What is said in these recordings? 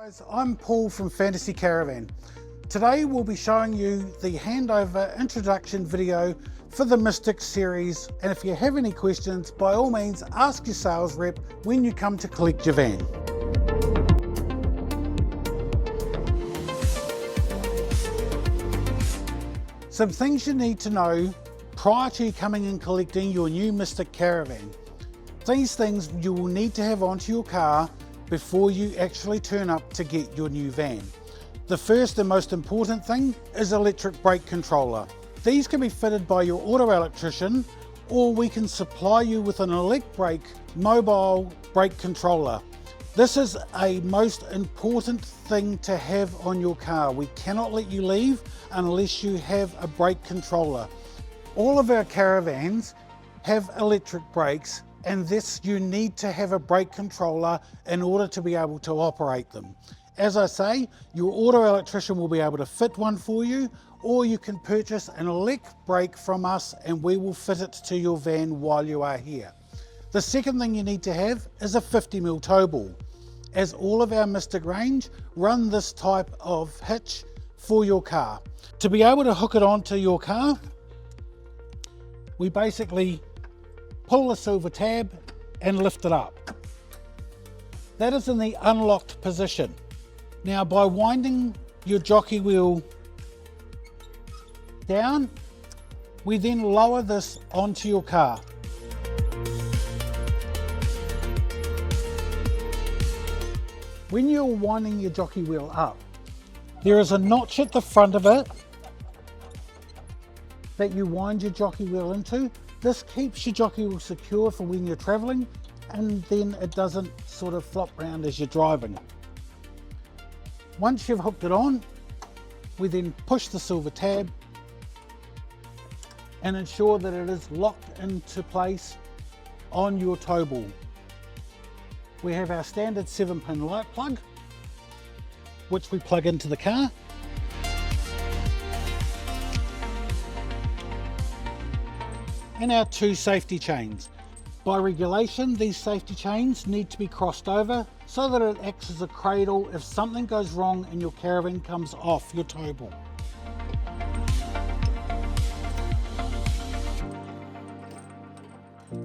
Guys, I'm Paul from Fantasy Caravan. Today we'll be showing you the handover introduction video for the Mystic series, and if you have any questions, by all means ask your sales rep when you come to collect your van. Some things you need to know prior to you coming and collecting your new Mystic Caravan. These things you will need to have onto your car before you actually turn up to get your new van. The first and most important thing is electric brake controller. These can be fitted by your auto electrician, or we can supply you with an elect brake mobile brake controller. This is a most important thing to have on your car. We cannot let you leave unless you have a brake controller. All of our caravans have electric brakes, and this you need to have a brake controller in order to be able to operate them. As I say, your auto electrician will be able to fit one for you, or you can purchase an elect brake from us and we will fit it to your van while you are here. The second thing you need to have is a 50mm tow ball, as all of our Mystic range run this type of hitch for your car. To be able to hook it onto your car, we basically pull the silver tab and lift it up. That is in the unlocked position. Now, by winding your jockey wheel down, we then lower this onto your car. When you're winding your jockey wheel up, there is a notch at the front of it that you wind your jockey wheel into. This keeps your jockey wheel secure for when you're traveling, and then it doesn't sort of flop around as you're driving. Once you've hooked it on, we then push the silver tab and ensure that it is locked into place on your tow ball. We have our standard 7-pin light plug, which we plug into the car. And our 2 safety chains. By regulation, these safety chains need to be crossed over so that it acts as a cradle if something goes wrong and your caravan comes off your tow ball.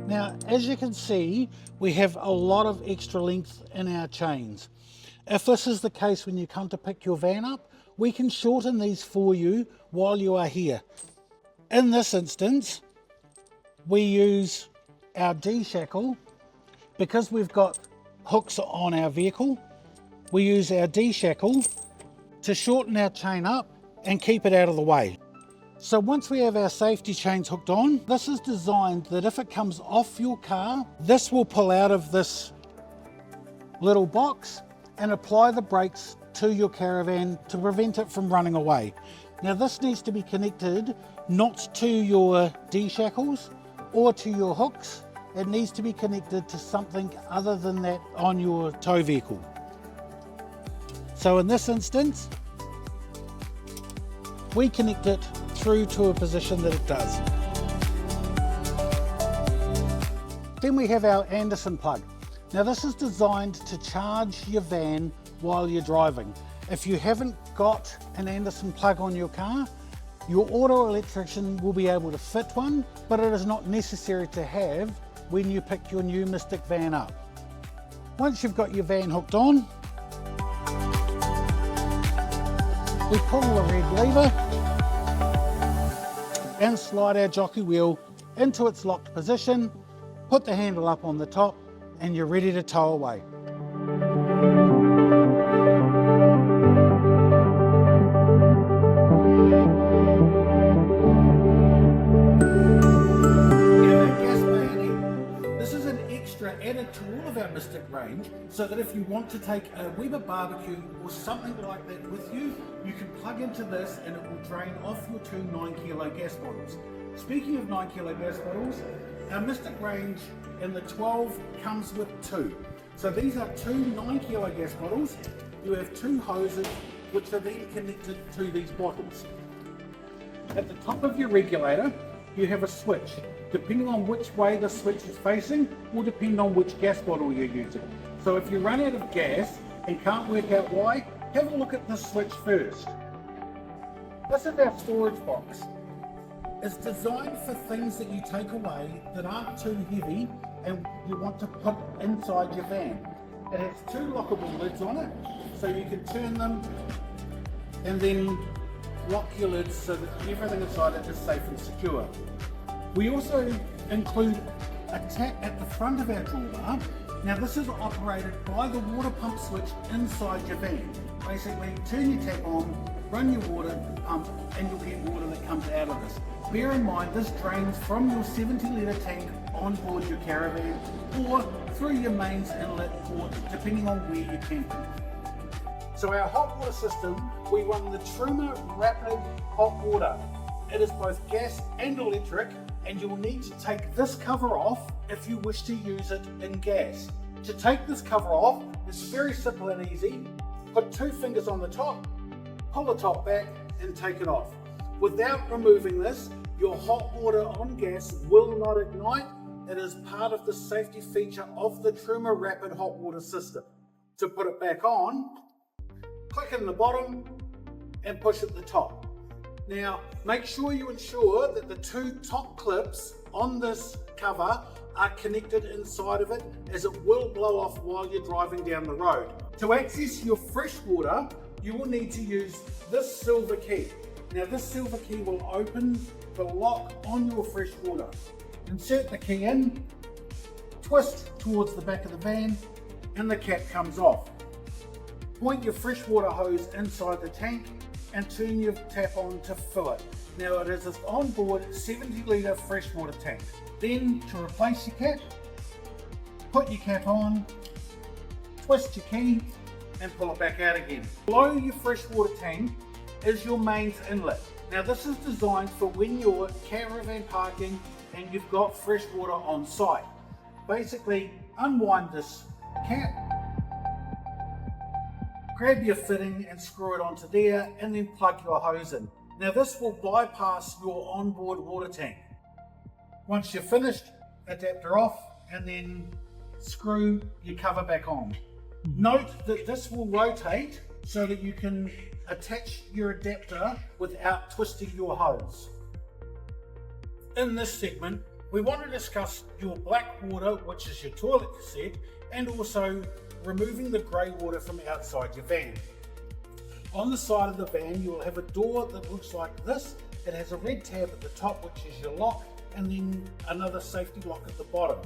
Now, as you can see, we have a lot of extra length in our chains. If this is the case when you come to pick your van up, we can shorten these for you while you are here. In this instance, we use our D-shackle. Because we've got hooks on our vehicle, we use our D-shackle to shorten our chain up and keep it out of the way. So once we have our safety chains hooked on, this is designed that if it comes off your car, this will pull out of this little box and apply the brakes to your caravan to prevent it from running away. Now, this needs to be connected not to your D-shackles or to your hooks. It needs to be connected to something other than that on your tow vehicle. So in this instance, we connect it through to a position that it does. Then we have our Anderson plug. Now, this is designed to charge your van while you're driving. If you haven't got an Anderson plug on your car, your auto electrician will be able to fit one, but it is not necessary to have when you pick your new Mystic van up. Once you've got your van hooked on, we pull the red lever and slide our jockey wheel into its locked position, put the handle up on the top, and you're ready to tow away. Added to all of our Mystic range, so that if you want to take a Weber barbecue or something like that with you, you can plug into this and it will drain off your 2 9-kilo gas bottles. Speaking of 9-kilo gas bottles, our Mystic range in the 12 comes with 2. So these are 2 9-kilo gas bottles. You have 2 hoses which are then connected to these bottles. At the top of your regulator, you have a switch. Depending on which way the switch is facing will depend on which gas bottle you're using. So if you run out of gas and can't work out why, have a look at this switch first. This is our storage box. It's designed for things that you take away that aren't too heavy and you want to put inside your van. It has two lockable lids on it, so you can turn them and then lock your lids so that everything inside it is safe and secure. We also include a tap at the front of our drawer. Now this is operated by the water pump switch inside your van. Basically, turn your tap on, run your water pump, and you'll get water that comes out of this. Bear in mind, this drains from your 70-litre tank on board your caravan or through your mains inlet port, depending on where you're camping. So our hot water system, we run the Truma Rapid Hot Water. It is both gas and electric, and you will need to take this cover off if you wish to use it in gas. To take this cover off, it's very simple and easy. Put 2 fingers on the top, pull the top back and take it off. Without removing this, your hot water on gas will not ignite. It is part of the safety feature of the Truma Rapid Hot Water system. To put it back on, click in the bottom and push at the top. Now, make sure you ensure that the 2 top clips on this cover are connected inside of it, as it will blow off while you're driving down the road. To access your fresh water, you will need to use this silver key. Now this silver key will open the lock on your fresh water. Insert the key in, twist towards the back of the van, and the cap comes off. Point your freshwater hose inside the tank and turn your tap on to fill it. Now it is an onboard 70-litre freshwater tank. Then to replace your cap, put your cap on, twist your key and pull it back out again. Below your freshwater tank is your mains inlet. Now this is designed for when you're caravan parking and you've got fresh water on site. Basically, unwind this cap, grab your fitting and screw it onto there, and then plug your hose in. Now this will bypass your onboard water tank. Once you're finished, adapter off and then screw your cover back on. Note that this will rotate so that you can attach your adapter without twisting your hose. In this segment, we want to discuss your black water, which is your toilet cassette, and also removing the grey water from outside your van. On the side of the van, you will have a door that looks like this. It has a red tab at the top, which is your lock, and then another safety lock at the bottom.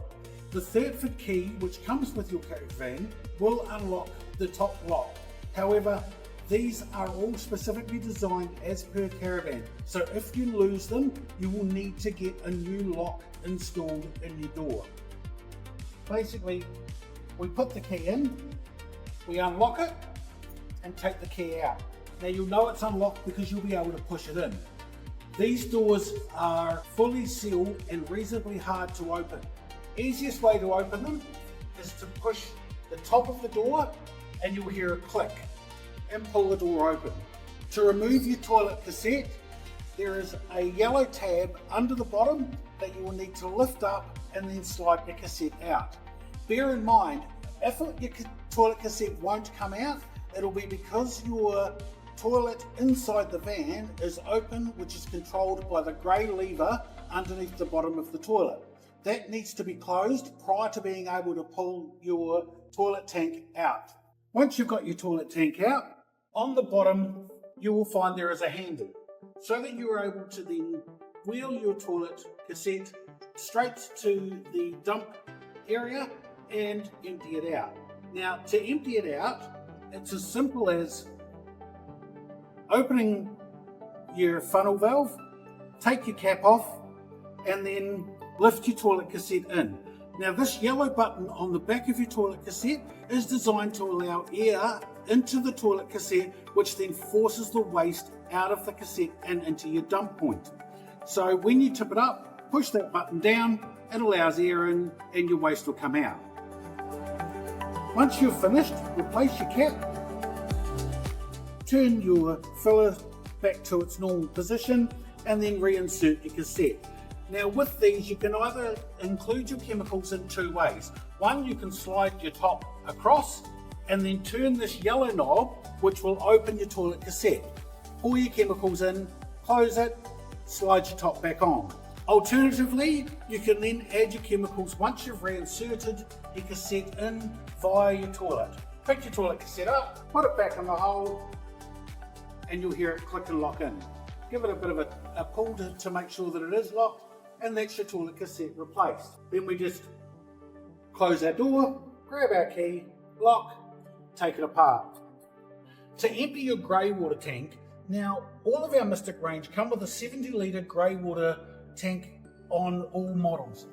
The Thetford key, which comes with your caravan, will unlock the top lock. However, these are all specifically designed as per caravan, so if you lose them, you will need to get a new lock installed in your door. Basically, we put the key in, we unlock it, and take the key out. Now you'll know it's unlocked because you'll be able to push it in. These doors are fully sealed and reasonably hard to open. Easiest way to open them is to push the top of the door and you'll hear a click and pull the door open. To remove your toilet cassette, there is a yellow tab under the bottom that you will need to lift up and then slide your cassette out. Bear in mind, if your toilet cassette won't come out, it'll be because your toilet inside the van is open, which is controlled by the grey lever underneath the bottom of the toilet. That needs to be closed prior to being able to pull your toilet tank out. Once you've got your toilet tank out, on the bottom you will find there is a handle so that you are able to then wheel your toilet cassette straight to the dump area and empty it out. Now to empty it out, it's as simple as opening your funnel valve, take your cap off, and then lift your toilet cassette in. Now this yellow button on the back of your toilet cassette is designed to allow air into the toilet cassette, which then forces the waste out of the cassette and into your dump point. So when you tip it up, push that button down, it allows air in and your waste will come out. Once you've finished, replace your cap, turn your filler back to its normal position, and then reinsert your cassette. Now with these, you can either include your chemicals in 2 ways. One, you can slide your top across, and then turn this yellow knob, which will open your toilet cassette. Pour your chemicals in, close it, slide your top back on. Alternatively, you can then add your chemicals once you've reinserted your cassette in via your toilet. Pick your toilet cassette up, put it back in the hole, and you'll hear it click and lock in. Give it a bit of a pull to make sure that it is locked, and that's your toilet cassette replaced. Then we just close our door, grab our key, lock, take it apart. To empty your grey water tank, now all of our Mystic range come with a 70 litre grey water tank on all models.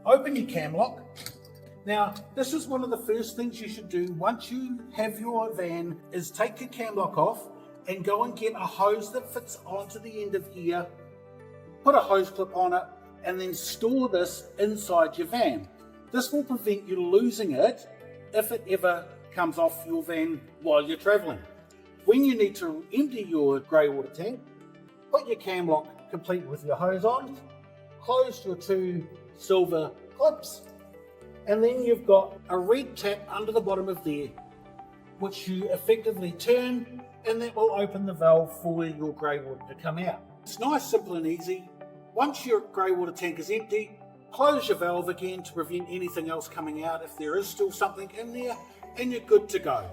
Open your cam lock. Now this is one of the first things you should do once you have your van, is take your cam lock off and go and get a hose that fits onto the end of here, put a hose clip on it, and then store this inside your van. This will prevent you losing it if it ever comes off your van while you're travelling. When you need to empty your grey water tank, put your cam lock complete with your hose on, close your two silver clips, and then you've got a red tap under the bottom of there, which you effectively turn, and that will open the valve for your grey water to come out. It's nice, simple and easy. Once your grey water tank is empty, close your valve again to prevent anything else coming out if there is still something in there, and you're good to go.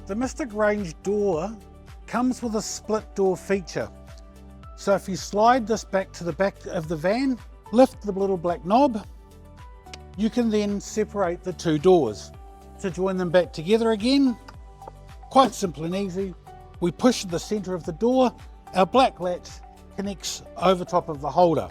The Mystic Range door comes with a split door feature. So if you slide this back to the back of the van, lift the little black knob, you can then separate the two doors. To join them back together again, quite simple and easy. We push the center of the door, our black latch connects over top of the holder.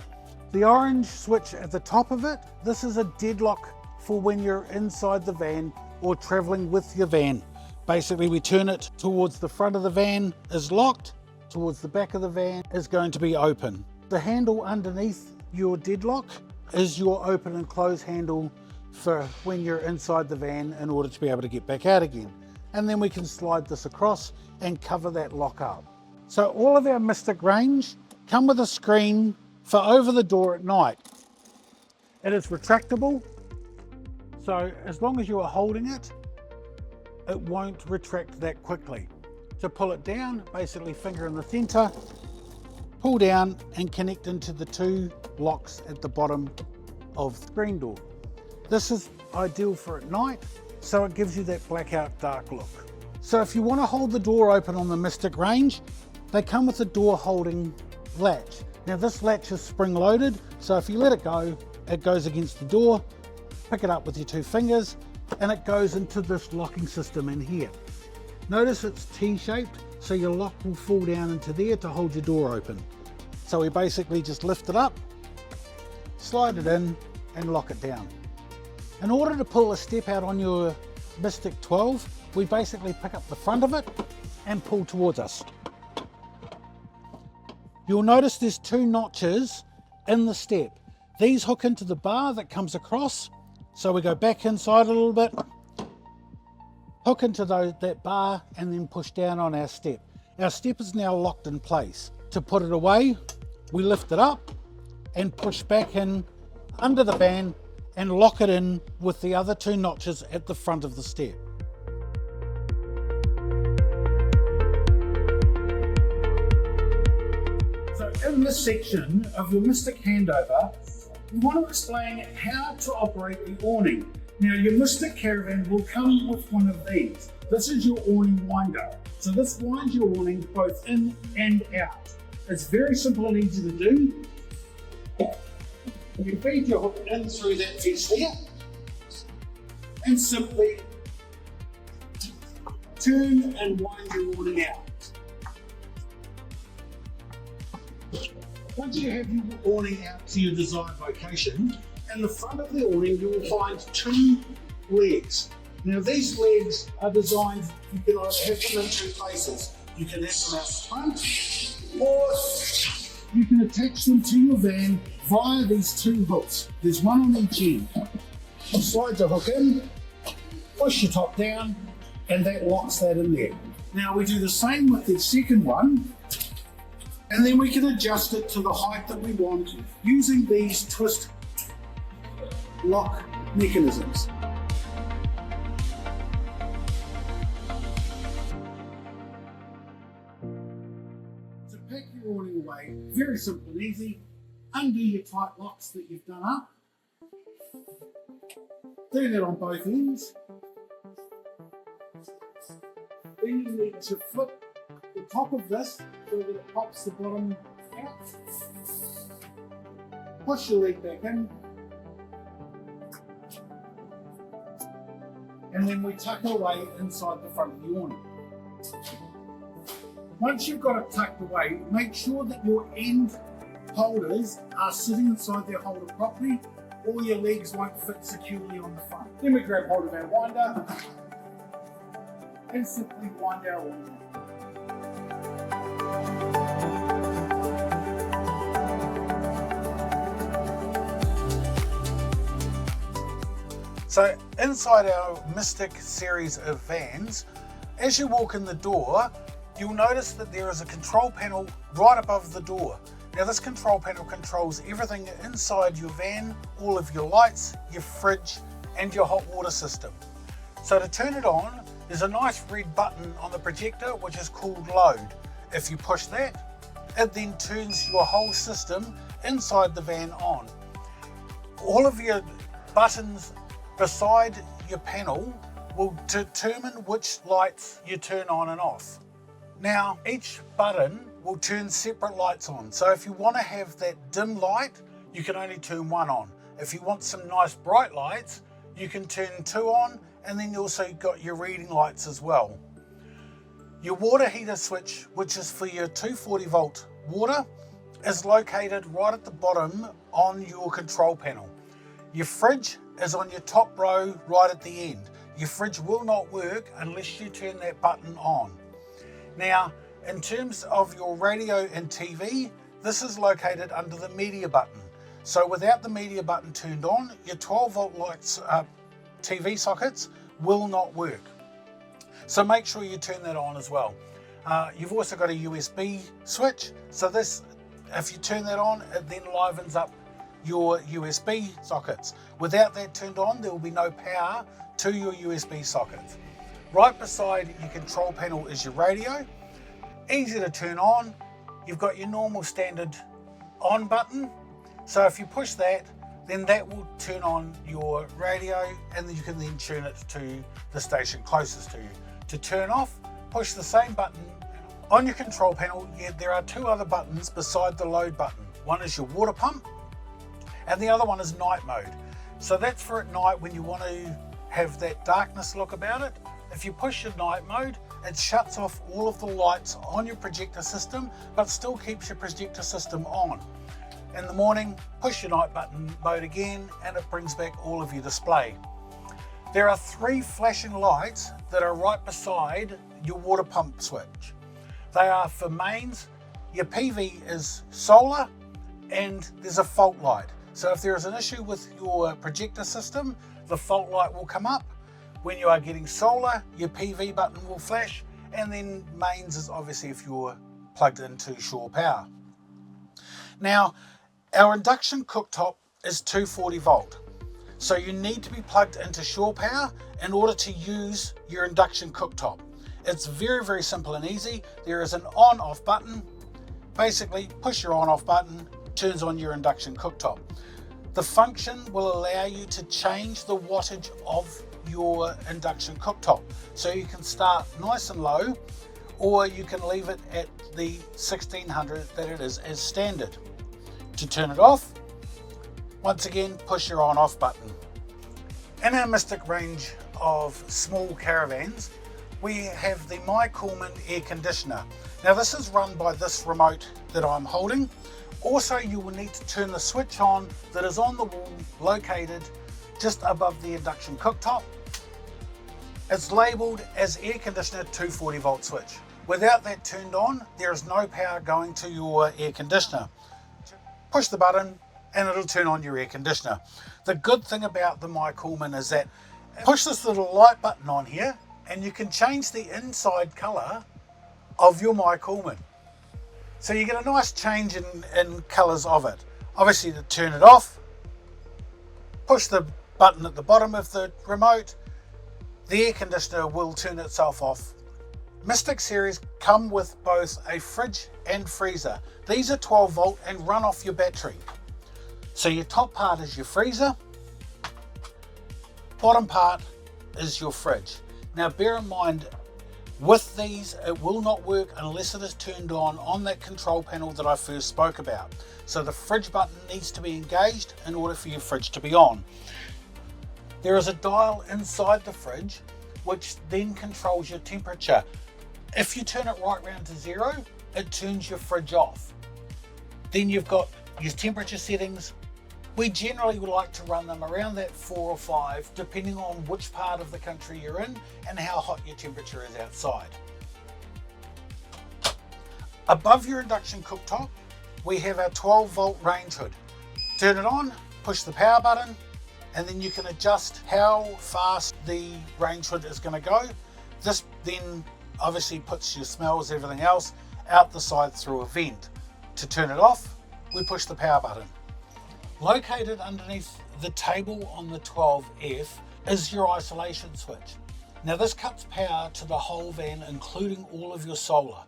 The orange switch at the top of it, this is a deadlock for when you're inside the van or traveling with your van. Basically we turn it towards the front of the van is locked, towards the back of the van is going to be open. The handle underneath your deadlock is your open and close handle for when you're inside the van in order to be able to get back out again. And then we can slide this across and cover that lock up. So all of our Mystic range come with a screen for over the door at night. It is retractable, so as long as you are holding it, it won't retract that quickly. To pull it down, basically finger in the center, pull down and connect into the two locks at the bottom of the screen door. This is ideal for at night, so it gives you that blackout dark look. So if you want to hold the door open on the Mystic range, they come with a door holding latch. Now this latch is spring loaded, so if you let it go, it goes against the door, pick it up with your two fingers, and it goes into this locking system in here. Notice it's T-shaped, so your lock will fall down into there to hold your door open. So we basically just lift it up, slide it in, and lock it down. In order to pull a step out on your Mystic 12, we basically pick up the front of it and pull towards us. You'll notice there's two notches in the step. These hook into the bar that comes across, so we go back inside a little bit, hook into that bar, and then push down on our step. Our step is now locked in place. To put it away, we lift it up and push back in under the van and lock it in with the other two notches at the front of the step. So in this section of your Mystic Handover, we want to explain how to operate the awning. Now your Mystic Caravan will come with one of these. This is your awning winder. So this winds your awning both in and out. It's very simple and easy to do. You feed your hook in through that piece there and simply turn and wind your awning out. Once you have your awning out to your desired location, in the front of the awning you will find two legs. Now these legs are designed, you can either have them in two places. You can have them out the front, or you can attach them to your van via these two hooks. There's one on each end. You slide the hook in, push your top down, and that locks that in there. Now we do the same with the second one. And then we can adjust it to the height that we want using these twist lock mechanisms. To pack your awning away, very simple and easy. Undo your tight locks that you've done up. Do that on both ends. Then you need to flip the top of this so that it pops the bottom out. Push your leg back in. And then we tuck it away inside the front of the awning. Once you've got it tucked away, make sure that your end holders are sitting inside their holder properly, or your legs won't fit securely on the front. Then we grab hold of our winder and simply wind our awning. So inside our Mystic series of vans, as you walk in the door, you'll notice that there is a control panel right above the door. Now this control panel controls everything inside your van, all of your lights, your fridge and your hot water system. So to turn it on, there's a nice red button on the projector which is called load. If you push that, it then turns your whole system inside the van on. All of your buttons beside your panel will determine which lights you turn on and off. Now each button will turn separate lights on, so if you want to have that dim light you can only turn one on. If you want some nice bright lights you can turn two on, and then you also got your reading lights as well. Your water heater switch, which is for your 240 volt water, is located right at the bottom on your control panel. Your fridge is on your top row right at the end. Your fridge will not work unless you turn that button on. Now, in terms of your radio and TV, this is located under the media button. So without the media button turned on, your 12 volt lights, TV sockets will not work. So make sure you turn that on as well. You've also got a USB switch. So this, if you turn that on, it then livens up your USB sockets. Without that turned on, there will be no power to your USB sockets. Right beside your control panel is your radio. Easy to turn on. You've got your normal standard on button. So if you push that, then that will turn on your radio and then you can then tune it to the station closest to you. To turn off, push the same button. On your control panel, there are two other buttons beside the load button. One is your water pump and the other one is night mode. So that's for at night when you want to have that darkness look about it. If you push your night mode, it shuts off all of the lights on your projector system, but still keeps your projector system on. In the morning, push your night button mode again, and it brings back all of your display. There are three flashing lights that are right beside your water pump switch. They are for mains. Your PV is solar, and there's a fault light. So if there is an issue with your projector system, the fault light will come up. When you are getting solar, your PV button will flash, and then mains is obviously if you're plugged into shore power. Now, our induction cooktop is 240 volt. So you need to be plugged into shore power in order to use your induction cooktop. It's very, very simple and easy. There is an on-off button. Basically, push your on-off button, turns on your induction cooktop. The function will allow you to change the wattage of your induction cooktop. So you can start nice and low, or you can leave it at the 1600 that it is as standard. To turn it off, once again, push your on-off button. In our Mystic range of small caravans, we have the My Coolman air conditioner. Now this is run by this remote that I'm holding. Also, you will need to turn the switch on that is on the wall located just above the induction cooktop. It's labelled as air conditioner 240 volt switch. Without that turned on, there is no power going to your air conditioner. Push the button and it'll turn on your air conditioner. The good thing about the My Coolman is that push this little light button on here and you can change the inside colour of your My Coolman. So you get a nice change in colours of it. Obviously, to turn it off, push the button at the bottom of the remote, the air conditioner will turn itself off. Mystic series come with both a fridge and freezer. These are 12 volt and run off your battery. So your top part is your freezer, bottom part is your fridge. Now bear in mind, with these it will not work unless it is turned on that control panel that I first spoke about. So the fridge button needs to be engaged in order for your fridge to be on. There is a dial inside the fridge which then controls your temperature. If you turn it right round to 0, it turns your fridge off. Then you've got your temperature settings. We generally would like to run them around that 4 or 5, depending on which part of the country you're in and how hot your temperature is outside. Above your induction cooktop, we have our 12 volt range hood. Turn it on, push the power button, and then you can adjust how fast the range hood is going to go. This then obviously puts your smells, everything else, out the side through a vent. To turn it off, we push the power button. Located underneath the table on the 12F is your isolation switch. Now this cuts power to the whole van, including all of your solar.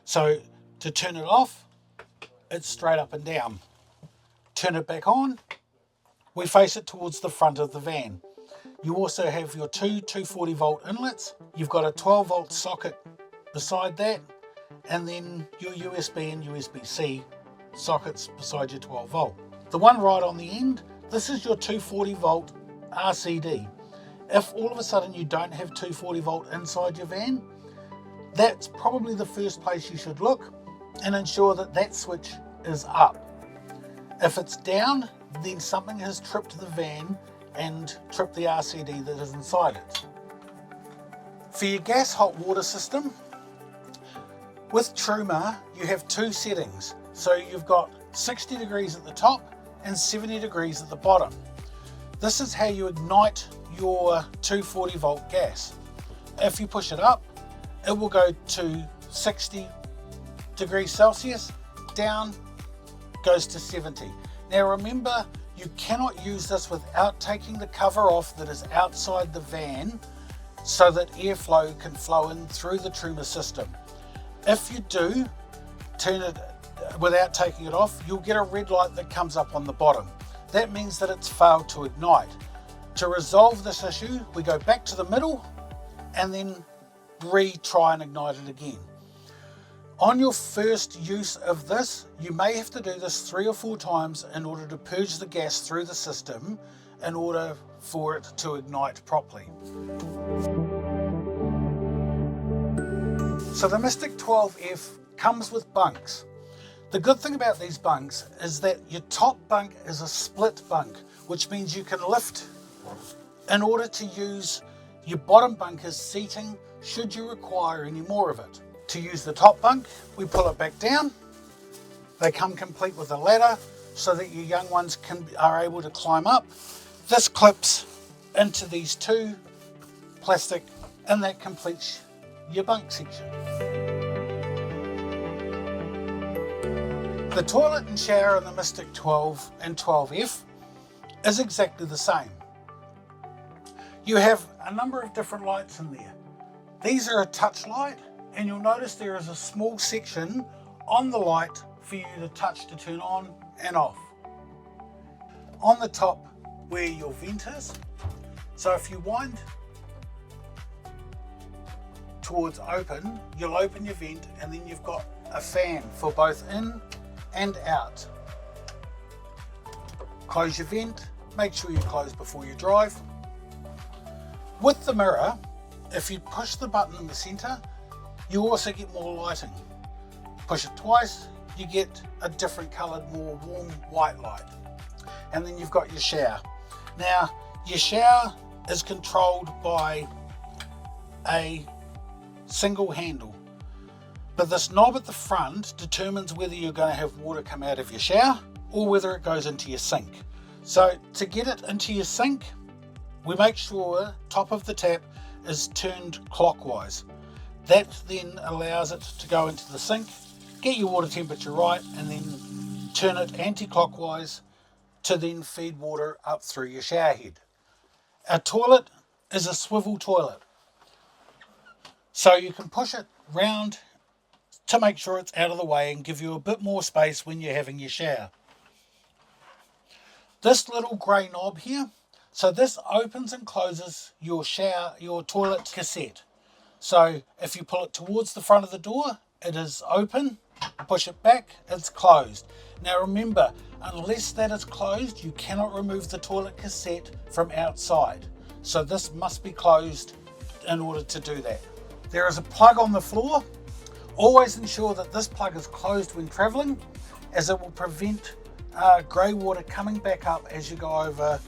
So to turn it off, it's straight up and down. Turn it back on, we face it towards the front of the van. You also have your two 240 volt inlets. You've got a 12 volt socket beside that, and then your USB and USB-C sockets beside your 12 volt. The one right on the end, this is your 240 volt RCD. If all of a sudden you don't have 240 volt inside your van, that's probably the first place you should look and ensure that that switch is up. If it's down, then something has tripped the van and tripped the RCD that is inside it. For your gas hot water system, with Truma you have 2 settings. So you've got 60 degrees at the top and 70 degrees at the bottom. This is how you ignite your 240 volt gas. If you push it up, it will go to 60 degrees Celsius, down goes to 70. Now remember, you cannot use this without taking the cover off that is outside the van so that airflow can flow in through the Truma system. If you do turn it without taking it off, you'll get a red light that comes up on the bottom. That means that it's failed to ignite. To resolve this issue, we go back to the middle and then retry and ignite it again. On your first use of this, you may have to do this 3 or 4 times in order to purge the gas through the system in order for it to ignite properly. So the Mystic 12F comes with bunks. The good thing about these bunks is that your top bunk is a split bunk, which means you can lift in order to use your bottom bunk as seating should you require any more of it. To use the top bunk, we pull it back down. They come complete with a ladder so that your young ones are able to climb up. This clips into these 2 plastic, and that completes your bunk section. The toilet and shower in the Mystic 12 and 12F is exactly the same. You have a number of different lights in there. These are a touch light, and you'll notice there is a small section on the light for you to touch to turn on and off. On the top where your vent is, so if you wind towards open, you'll open your vent and then you've got a fan for both in and out. Close your vent, make sure you close before you drive. With the mirror, if you push the button in the center, you also get more lighting. Push it twice, you get a different coloured, more warm white light. And then you've got your shower. Now, your shower is controlled by a single handle, but this knob at the front determines whether you're going to have water come out of your shower or whether it goes into your sink. So to get it into your sink, we make sure top of the tap is turned clockwise. That then allows it to go into the sink, Get your water temperature right and then turn it anti-clockwise to then feed water up through your shower head. Our toilet is a swivel toilet, so you can push it round to make sure it's out of the way and give you a bit more space when you're having your shower. This little grey knob here, so this opens and closes your toilet cassette. So if you pull it towards the front of the door, it is open. Push it back, it's closed. Now remember, unless that is closed, you cannot remove the toilet cassette from outside. So this must be closed in order to do that. There is a plug on the floor. Always ensure that this plug is closed when traveling, as it will prevent grey water coming back up as you go over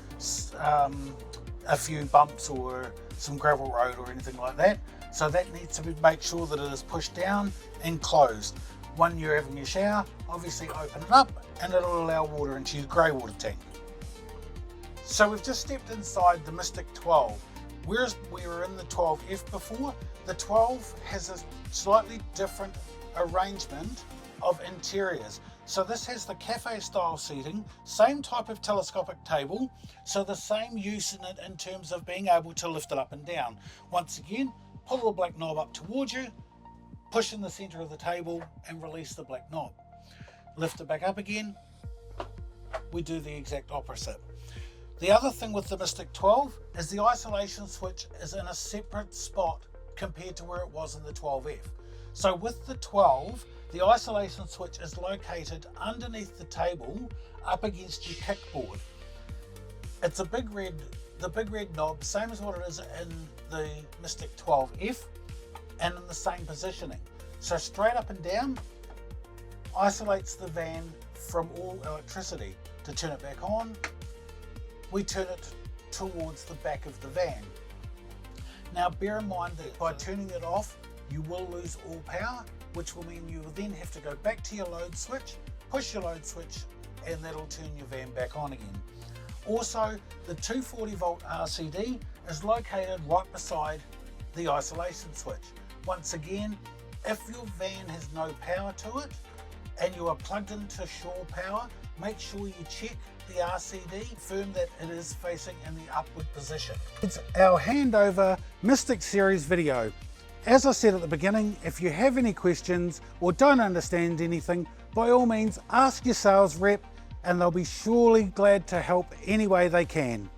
a few bumps or some gravel road or anything like that. So that needs to be, make sure that it is pushed down and closed. When you're having your shower, obviously open it up and it'll allow water into your grey water tank. So we've just stepped inside the Mystic 12. Whereas we were in the 12F before, the 12 has a slightly different arrangement of interiors. So this has the cafe style seating, same type of telescopic table, so the same use in it in terms of being able to lift it up and down. Once again, pull the black knob up towards you, push in the center of the table and release the black knob. Lift it back up again, we do the exact opposite. The other thing with the Mystic 12 is the isolation switch is in a separate spot compared to where it was in the 12F. So with the 12, the isolation switch is located underneath the table up against your kickboard. It's the big red knob, same as what it is in the Mystic 12F and in the same positioning. So straight up and down isolates the van from all electricity. To turn it back on, we turn it towards the back of the van. Now bear in mind that by turning it off, you will lose all power, which will mean you will then have to go back to your load switch, push your load switch, and that'll turn your van back on again. Also, the 240 volt RCD is located right beside the isolation switch. Once again, if your van has no power to it and you are plugged into shore power, make sure you check the RCD, confirm that it is facing in the upward position. It's our Handover Mystic Series video. As I said at the beginning, if you have any questions or don't understand anything, by all means ask your sales rep and they'll be surely glad to help any way they can.